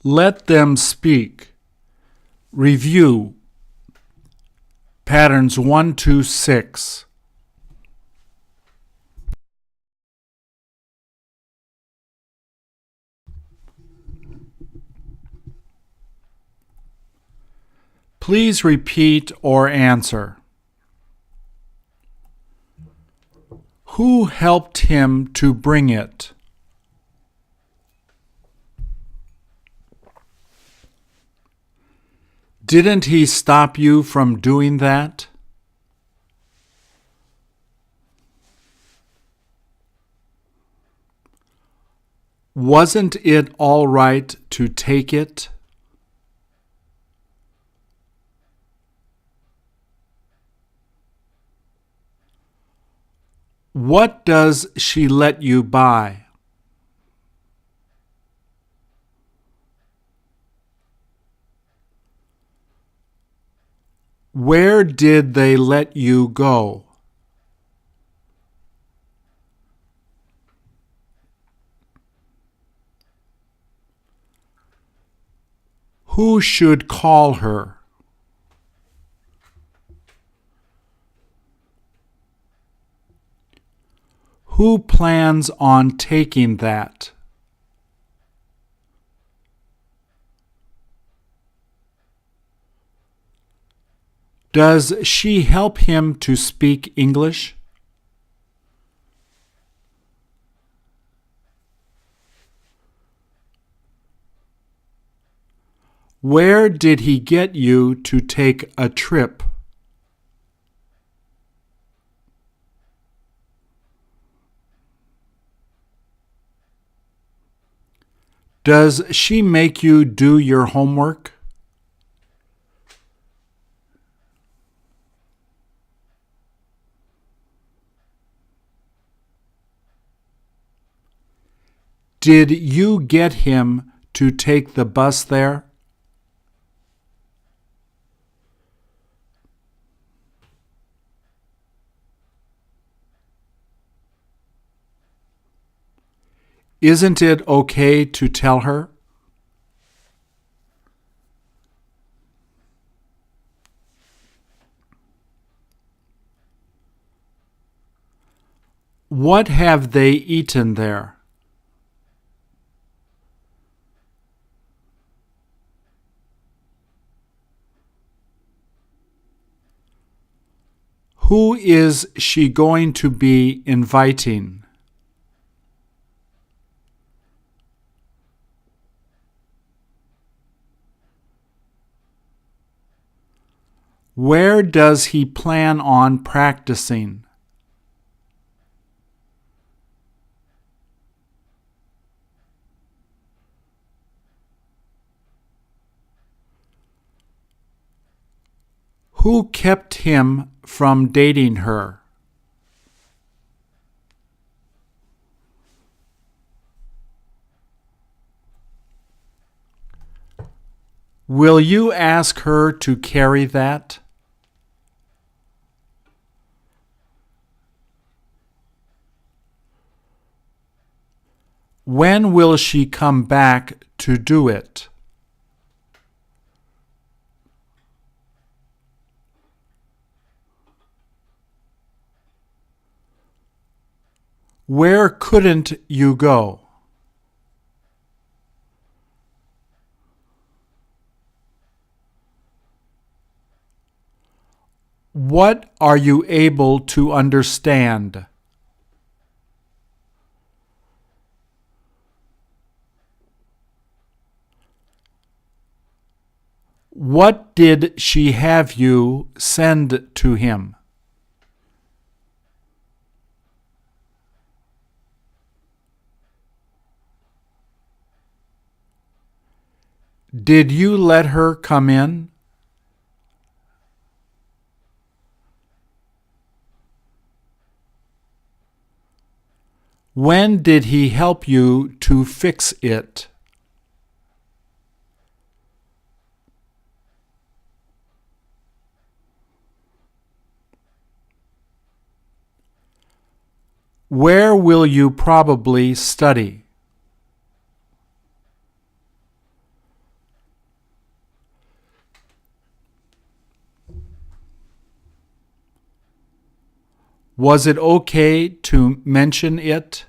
Let them speak. Review. Patterns 1 to 6. Please repeat or answer. Who helped him to bring it? Didn't he stop you from doing that? Wasn't it all right to take it? What does she let you buy? Where did they let you go? Who should call her? Who plans on taking that? Does she help him to speak English? Where did he get you to take a trip? Does she make you do your homework? Did you get him to take the bus there? Isn't it okay to tell her? What have they eaten there? Who is she going to be inviting? Where does he plan on practicing? Who kept him from dating her? Will you ask her to carry that? When will she come back to do it? Where couldn't you go? What are you able to understand? What did she have you send to him? Did you let her come in? When did he help you to fix it? Where will you probably study? Was it okay to mention it?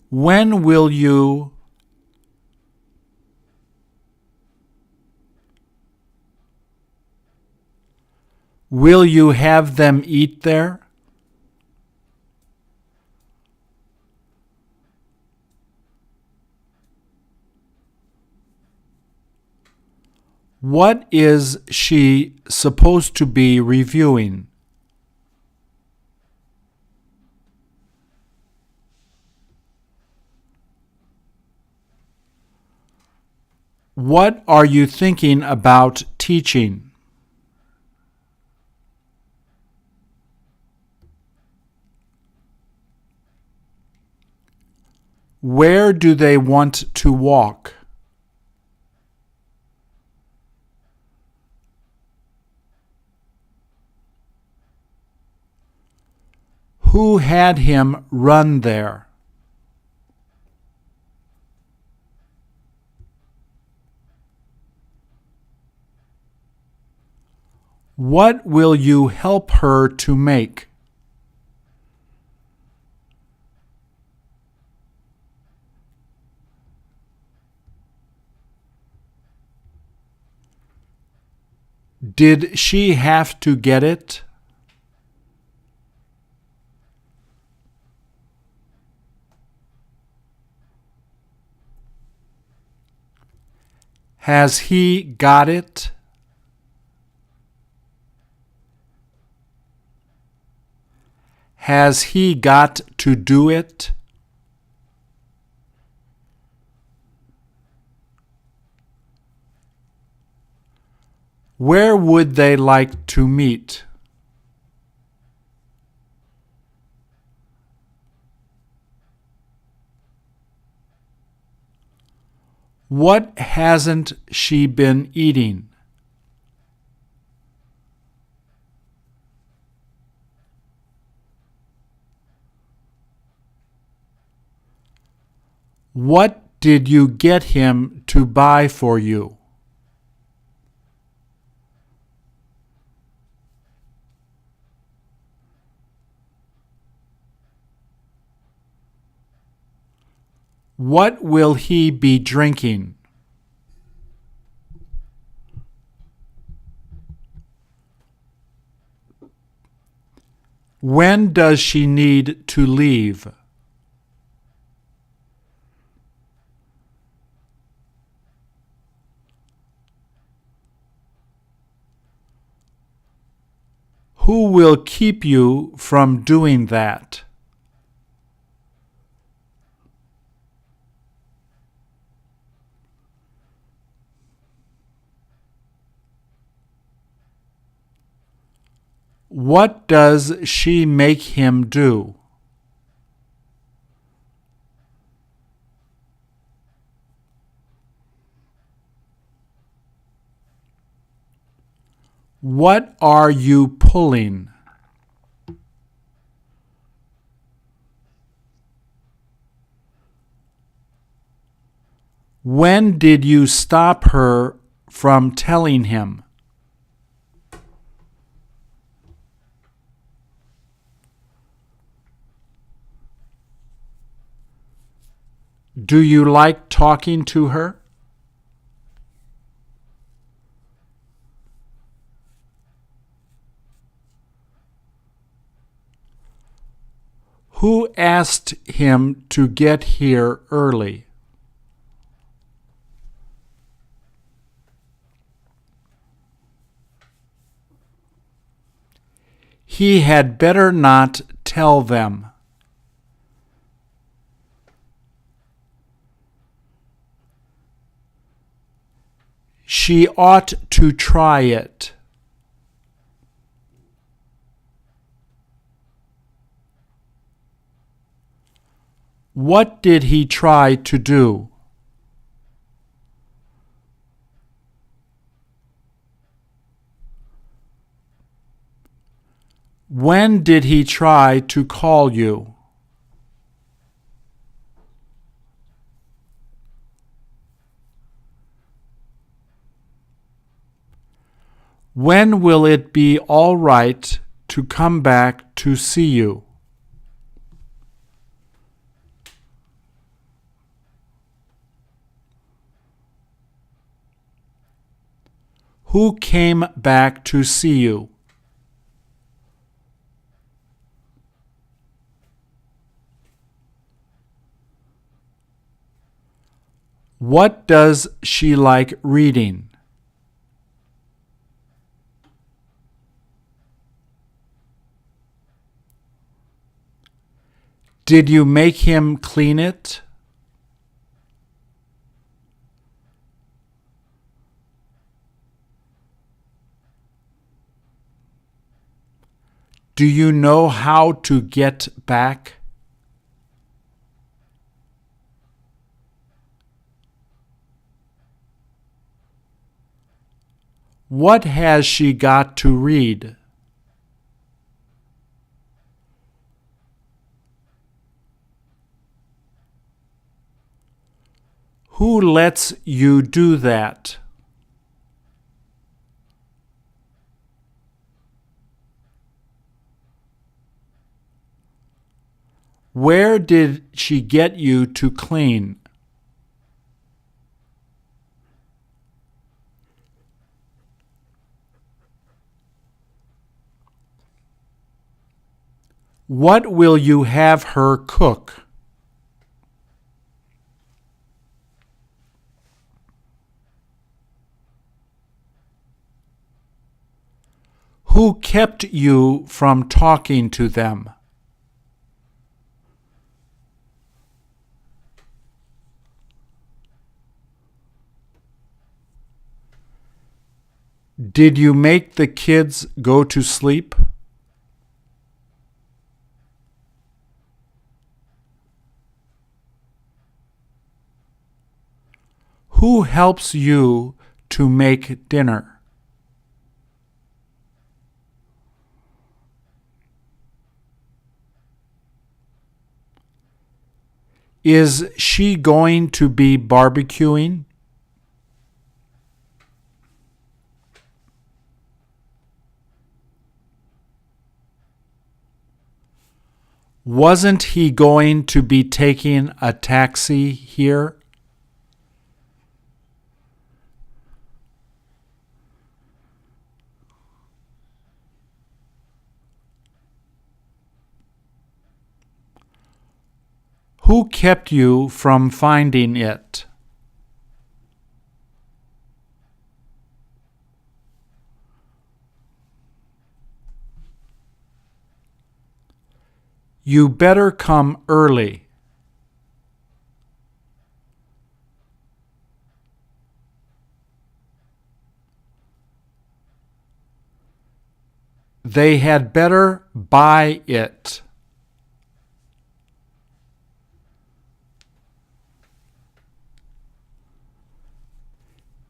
When will you have them eat there? What is she supposed to be reviewing? What are you thinking about teaching? Where do they want to walk? Who had him run there? What will you help her to make? Did she have to get it? Has he got it? Has he got to do it? Where would they like to meet? What hasn't she been eating? What did you get him to buy for you? What will he be drinking? When does she need to leave? Who will keep you from doing that? What does she make him do? What are you pulling? When did you stop her from telling him? Do you like talking to her? Who asked him to get here early? He had better not tell them. She ought to try it. What did he try to do? When did he try to call you? When will it be all right to come back to see you? Who came back to see you? What does she like reading? Did you make him clean it? Do you know how to get back? What has she got to read? Who lets you do that? Where did she get you to clean? What will you have her cook? Who kept you from talking to them? Did you make the kids go to sleep? Who helps you to make dinner? Is she going to be barbecuing? Wasn't he going to be taking a taxi here? Who kept you from finding it? You better come early. They had better buy it.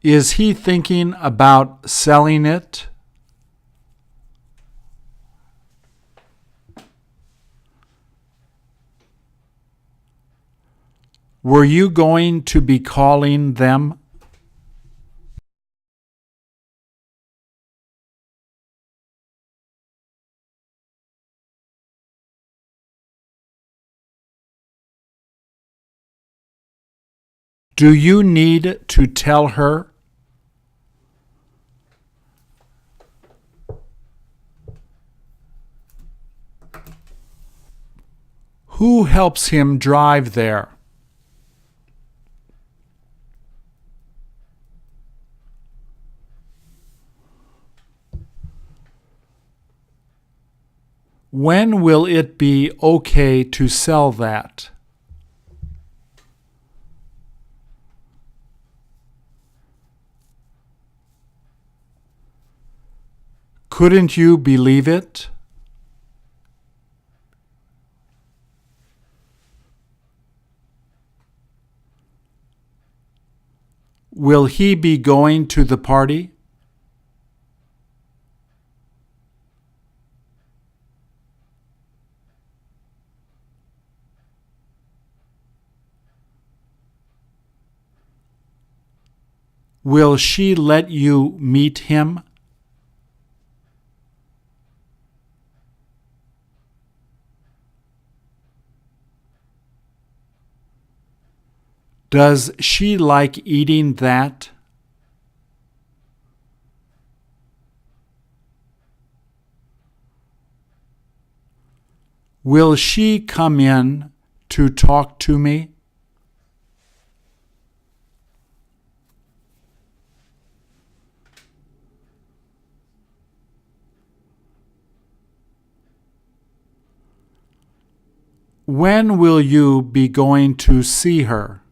Is he thinking about selling it? Were you going to be calling them? Do you need to tell her? Who helps him drive there? When will it be okay to sell that? Couldn't you believe it? Will he be going to the party? Will she let you meet him? Does she like eating that? Will she come in to talk to me? When will you be going to see her?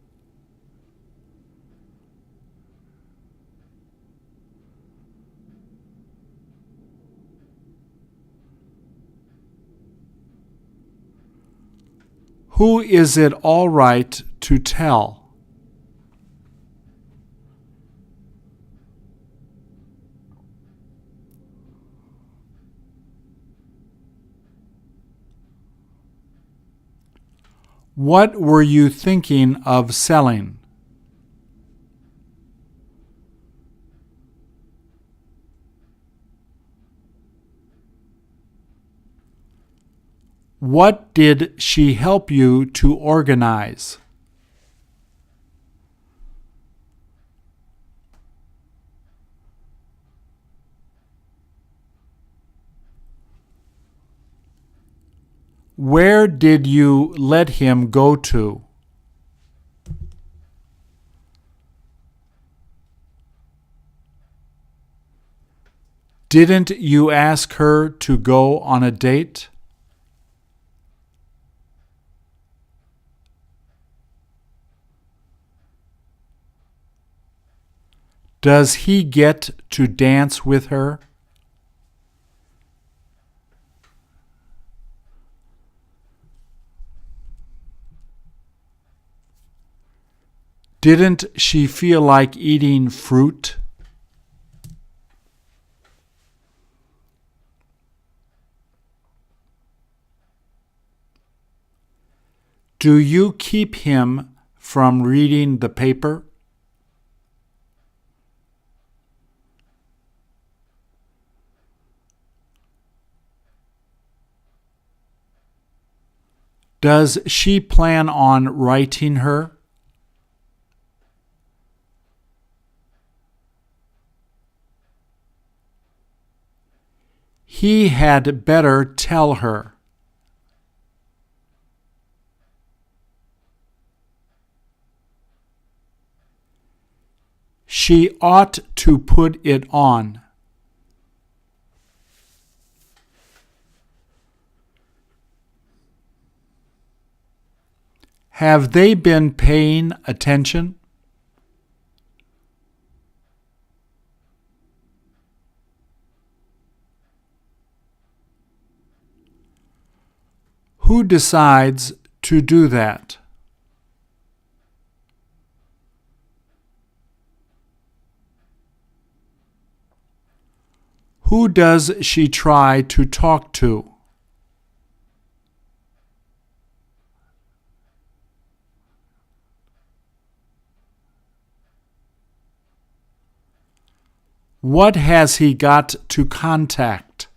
Who is it all right to tell? What were you thinking of selling? What did she help you to organize? Where did you let him go to? Didn't you ask her to go on a date? Does he get to dance with her? Didn't she feel like eating fruit? Do you keep him from reading the paper? Does she plan on writing her? He had better tell her. She ought to put it on. Have they been paying attention? Who decides to do that? Who does she try to talk to? What has he got to contact?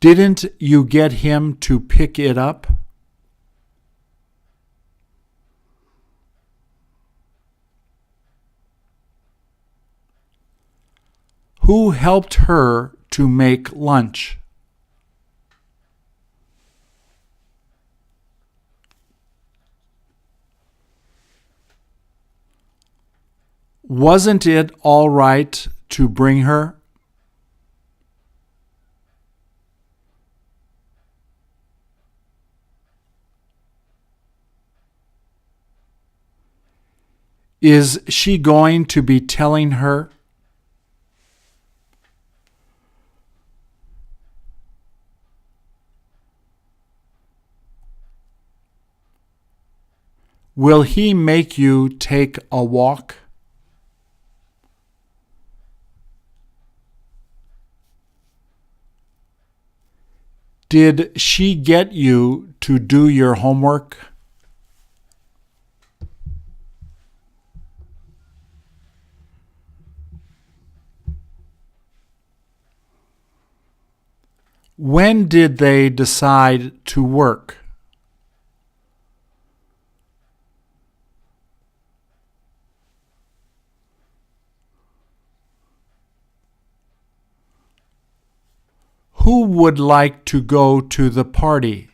Didn't you get him to pick it up? Who helped her to make lunch? Wasn't it all right to bring her? Is she going to be telling her? Will he make you take a walk? Did she get you to do your homework? When did they decide to work? Who would like to go to the party?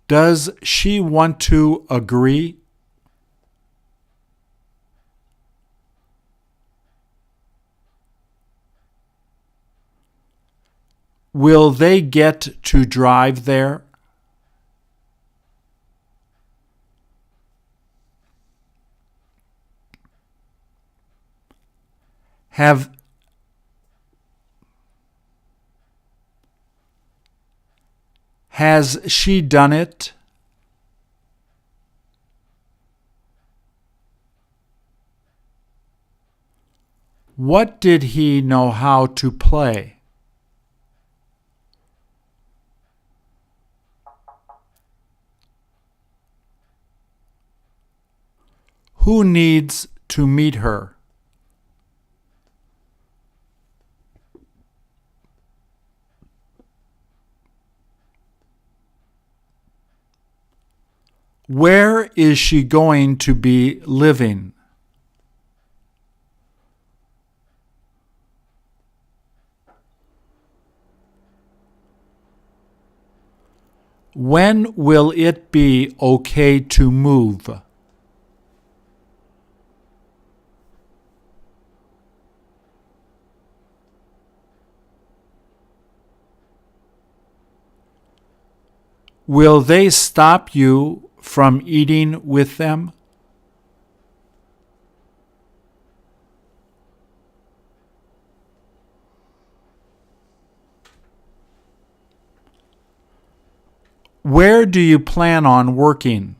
Does she want to agree? Will they get to drive there? Have Has she done it? What did he know how to play? Who needs to meet her? Where is she going to be living? When will it be okay to move? Will they stop you from eating with them? Where do you plan on working?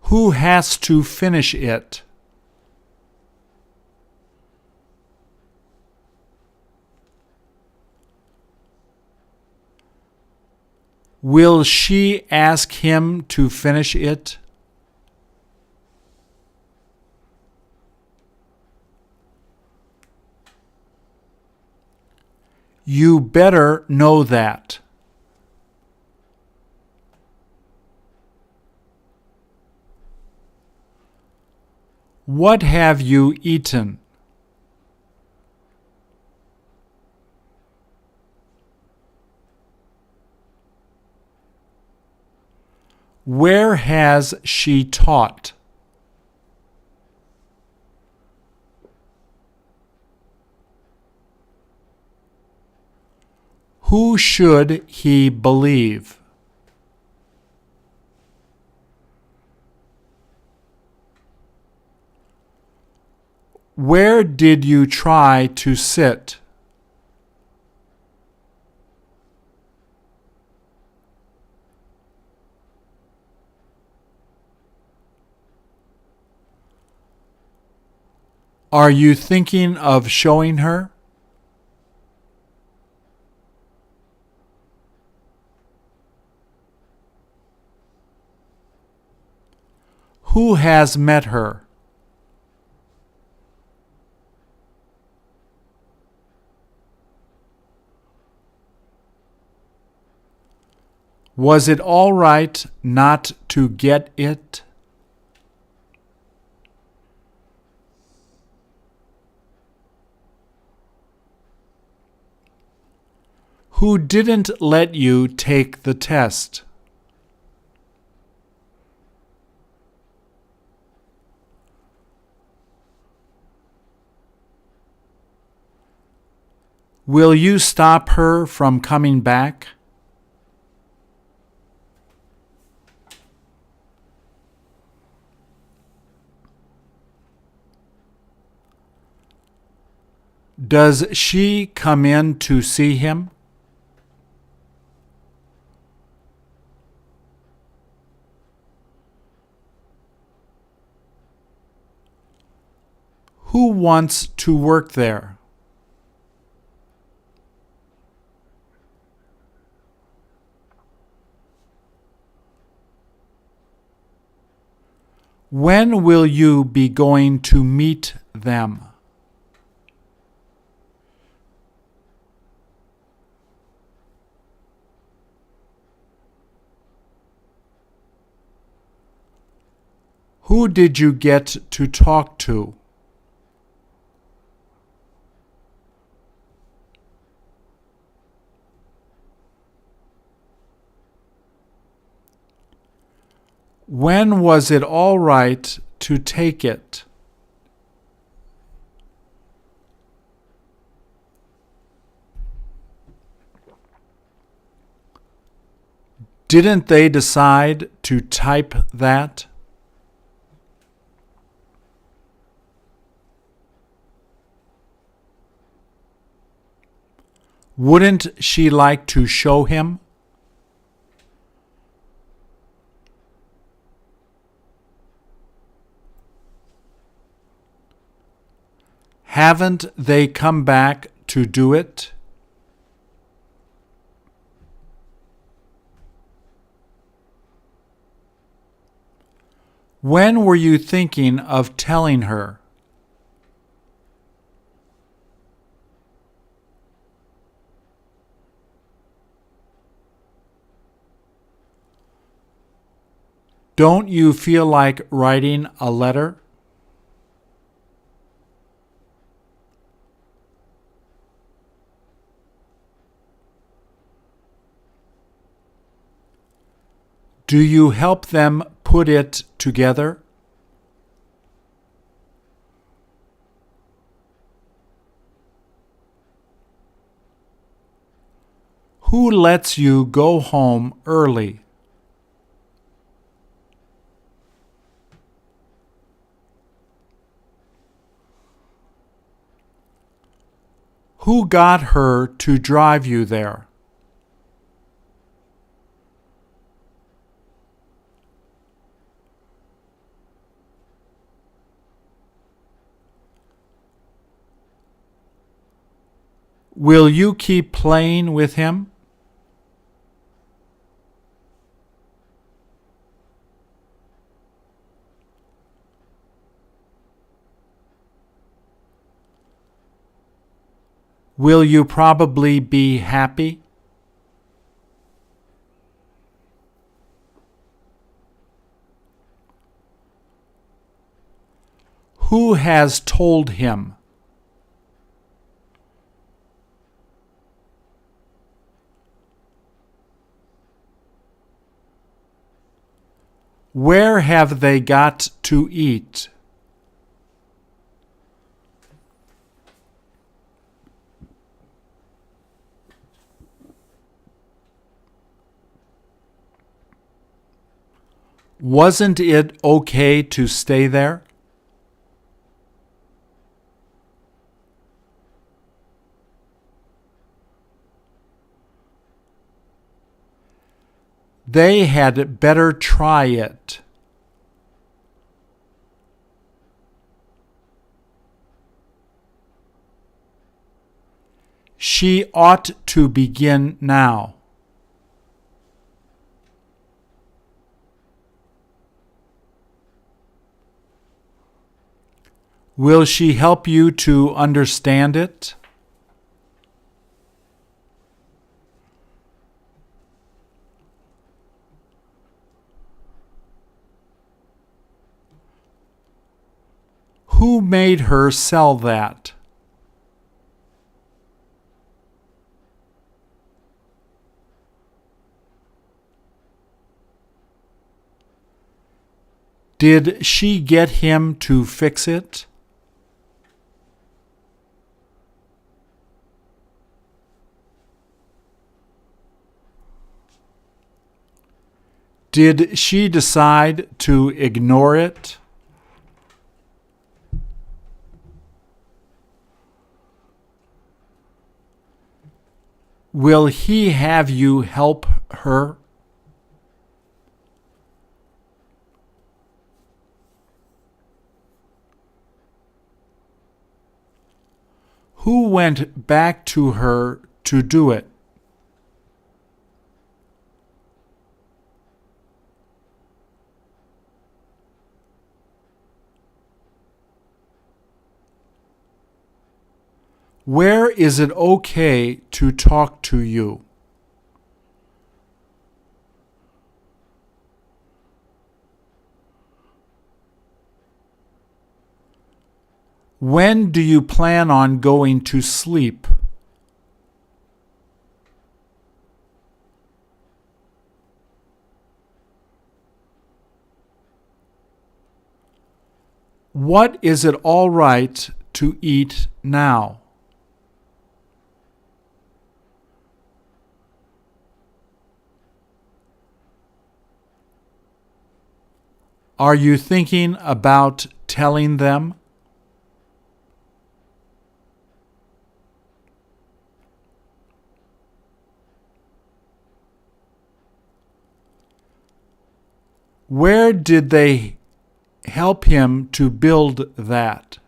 Who has to finish it? Will she ask him to finish it? You better know that. What have you eaten? Where has she taught? Who should he believe? Where did you try to sit? Are you thinking of showing her? Who has met her? Was it all right not to get it? Who didn't let you take the test? Will you stop her from coming back? Does she come in to see him? Who wants to work there? When will you be going to meet them? Who did you get to talk to? When was it all right to take it? Didn't they decide to type that? Wouldn't she like to show him? Haven't they come back to do it? When were you thinking of telling her? Don't you feel like writing a letter? Do you help them put it together? Who lets you go home early? Who got her to drive you there? Will you keep playing with him? Will you probably be happy? Who has told him? Where have they got to eat? Wasn't it okay to stay there? They had better try it. She ought to begin now. Will she help you to understand it? Who made her sell that? Did she get him to fix it? Did she decide to ignore it? Will he have you help her? Who went back to her to do it? Where is it okay to talk to you? When do you plan on going to sleep? What is it all right to eat now? Are you thinking about telling them? Where did they help him to build that?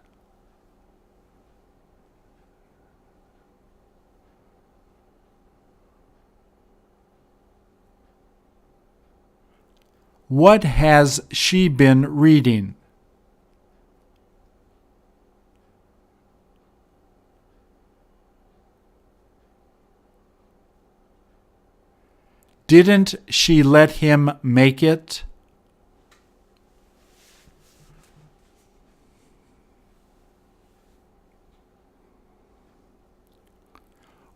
What has she been reading? Didn't she let him make it?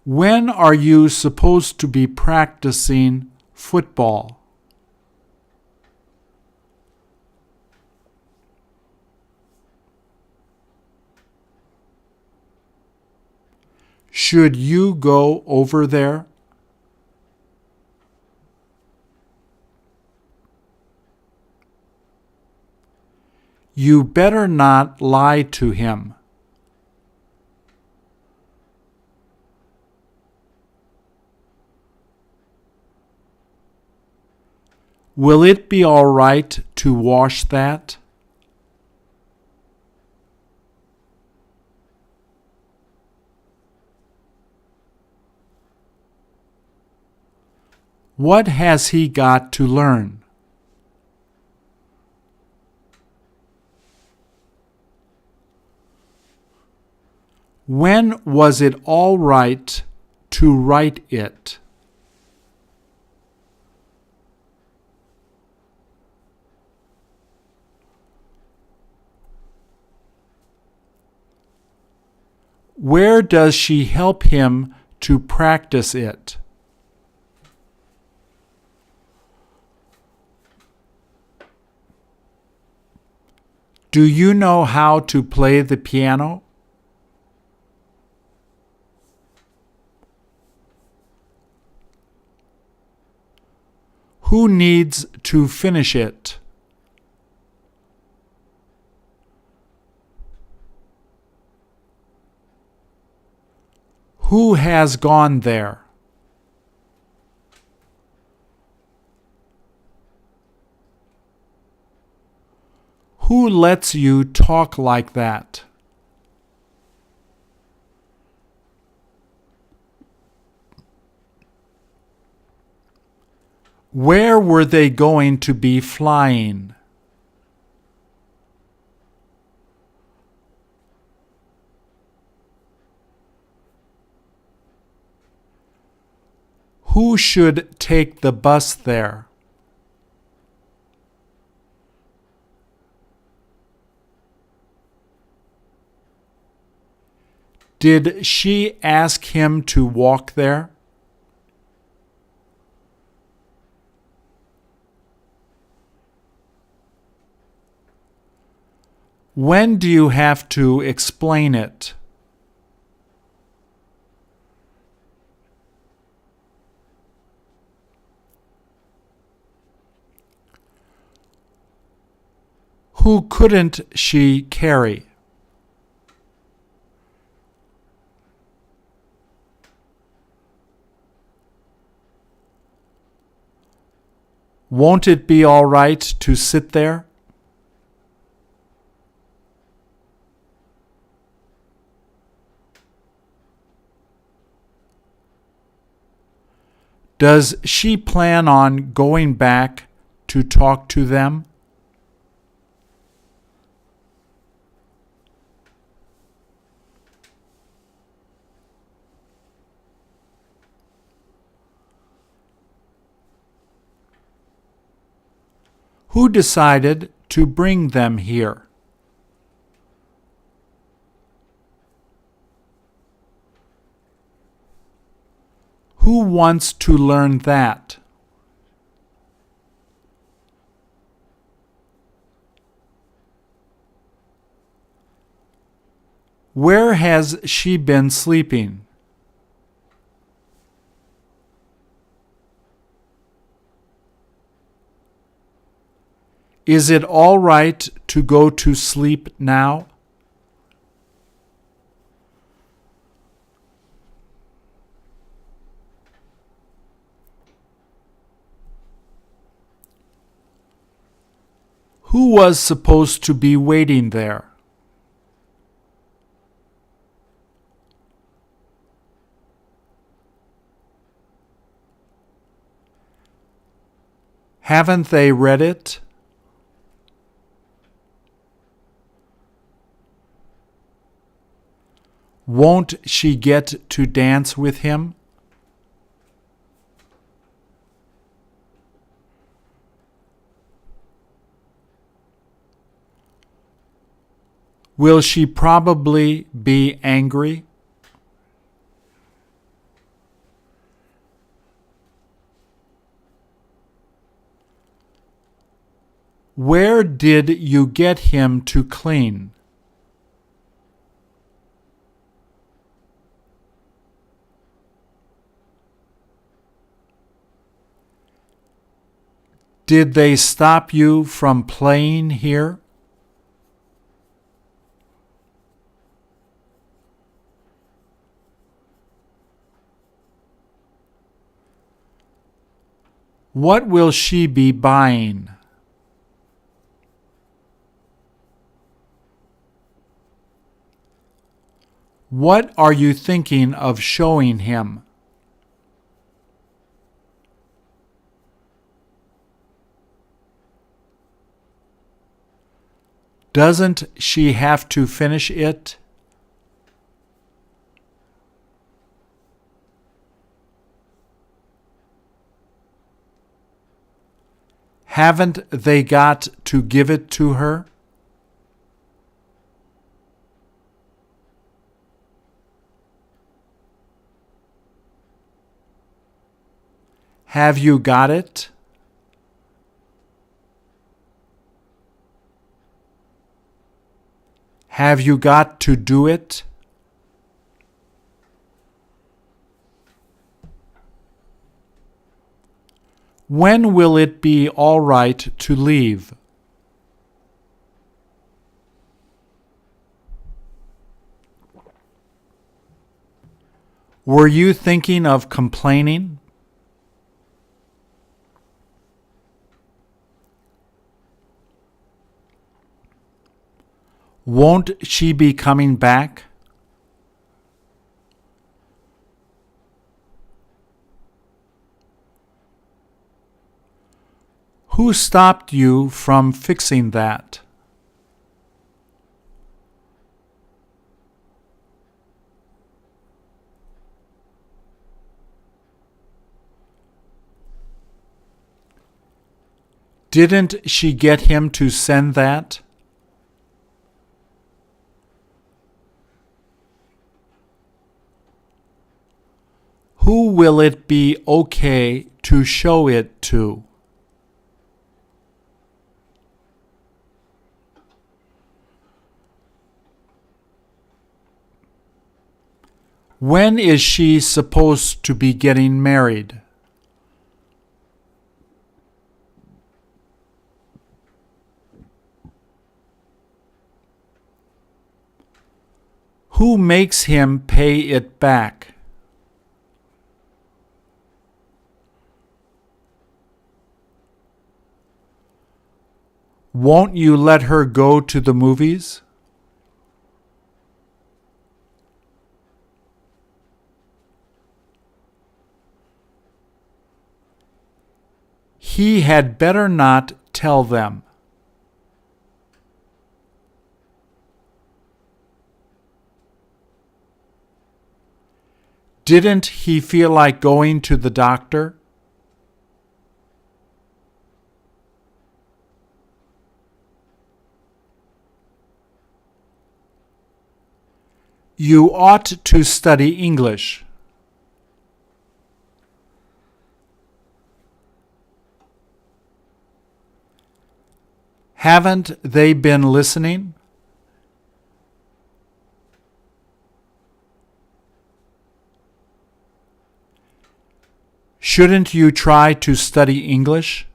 When are you supposed to be practicing football? Should you go over there? You better not lie to him. Will it be all right to wash that? What has he got to learn? When was it all right to write it? Where does she help him to practice it? Do you know how to play the piano? Who needs to finish it? Who has gone there? Who lets you talk like that? Where were they going to be flying? Who should take the bus there? Did she ask him to walk there? When do you have to explain it? Who couldn't she carry? Won't it be all right to sit there? Does she plan on going back to talk to them? Who decided to bring them here? Who wants to learn that? Where has she been sleeping? Is it all right to go to sleep now? Who was supposed to be waiting there? Haven't they read it? Won't she get to dance with him? Will she probably be angry? Where did you get him to clean? Did they stop you from playing here? What will she be buying? What are you thinking of showing him? Doesn't she have to finish it? Haven't they got to give it to her? Have you got it? Have you got to do it? When will it be all right to leave? Were you thinking of complaining? Won't she be coming back? Who stopped you from fixing that? Didn't she get him to send that? Who will it be okay to show it to? When is she supposed to be getting married? Who makes him pay it back? Won't you let her go to the movies? He had better not tell them. Didn't he feel like going to the doctor? You ought to study English. Haven't they been listening? Shouldn't you try to study English?